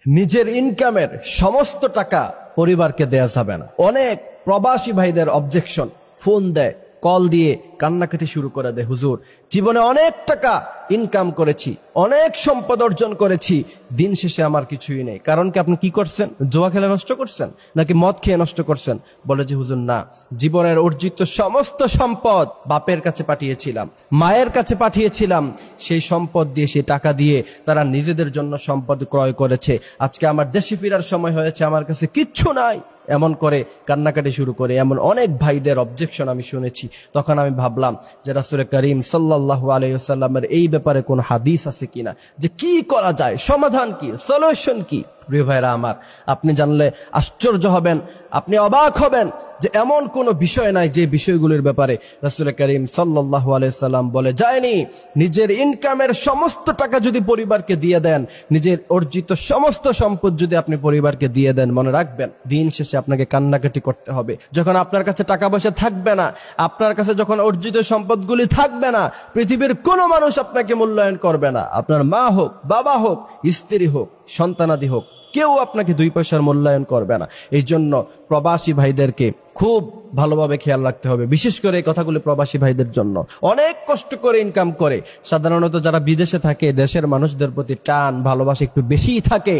নিজের ইনকামের সমস্ত টাকা পরিবারকে দেয়া যাবে না। অনেক প্রবাসী ভাইদের অবজেকশন, ফোন দেয়, কল দিয়ে কান্নাকাটি শুরু করে দেয়, হুজুর জীবনে অনেক টাকা ইনকাম করেছি, অনেক সম্পদ অর্জন করেছি, দিন শেষে আমার কিছুই নেই। কারণ কি আপনি কি করছেন? জুয়া খেলে নষ্ট করছেন নাকি মদ খেয়ে নষ্ট করছেন? বলে যে হুজুর না, জীবনের অর্জিত সমস্ত সম্পদ বাপের কাছে পাঠিয়েছিলাম, মায়ের কাছে পাঠিয়েছিলাম, সেই সম্পদ দিয়ে, সেই টাকা দিয়ে তারা নিজেদের জন্য সম্পদ ক্রয় করেছে। আজকে আমার দেশে ফেরার সময় হয়েছে, আমার কাছে কিচ্ছু নাই, এমন করে কান্নাকাটি শুরু করে। এমন অনেক ভাইদের অবজেকশন আমি শুনেছি। তখন আমি ভাবলাম যে রাসূল করিম সাল্লাল্লাহু আলাইহি ওয়াসাল্লামের এই ব্যাপারে কোন হাদিস আছে কিনা, যে কি করা যায়, সমাধান কি, সলিউশন কি। প্রিয় ভাইরা আমার, আপনি জানলে আশ্চর্য হবেন, আপনি অবাক হবেন যে এমন কোন বিষয় নাই যে বিষয়গুলোর ব্যাপারে রাসূল করিম সাল্লাল্লাহু আলাইহি ওয়াসাল্লাম বলে যায়নি। নিজের ইনকামের সমস্ত টাকা যদি পরিবারকে দিয়ে দেন, নিজের অর্জিত সমস্ত সম্পদ যদি আপনি পরিবারকে দিয়ে দেন, মনে রাখবেন দিন শেষে আপনাকে কান্নাকাটি করতে হবে। যখন আপনার কাছে টাকা পয়সা থাকবে না, আপনার কাছে যখন অর্জিত সম্পদগুলি থাকবে না, পৃথিবীর কোনো মানুষ আপনাকে মূল্যায়ন করবে না। আপনার মা হোক, বাবা হোক, স্ত্রী হোক, সন্তানাদি হোক, কেউ আপনাকে 2 পয়সার মূল্যায়ন করবে না। এই জন্য প্রবাসী ভাইদেরকে খুব ভালোভাবে খেয়াল রাখতে হবে। বিশেষ করে এই কথাগুলো প্রবাসী ভাইদের জন্য। অনেক কষ্ট করে ইনকাম করে, সাধারণত যারা বিদেশে থাকে, দেশের মানুষদের প্রতি টান ভালোবাসা একটু বেশিই থাকে।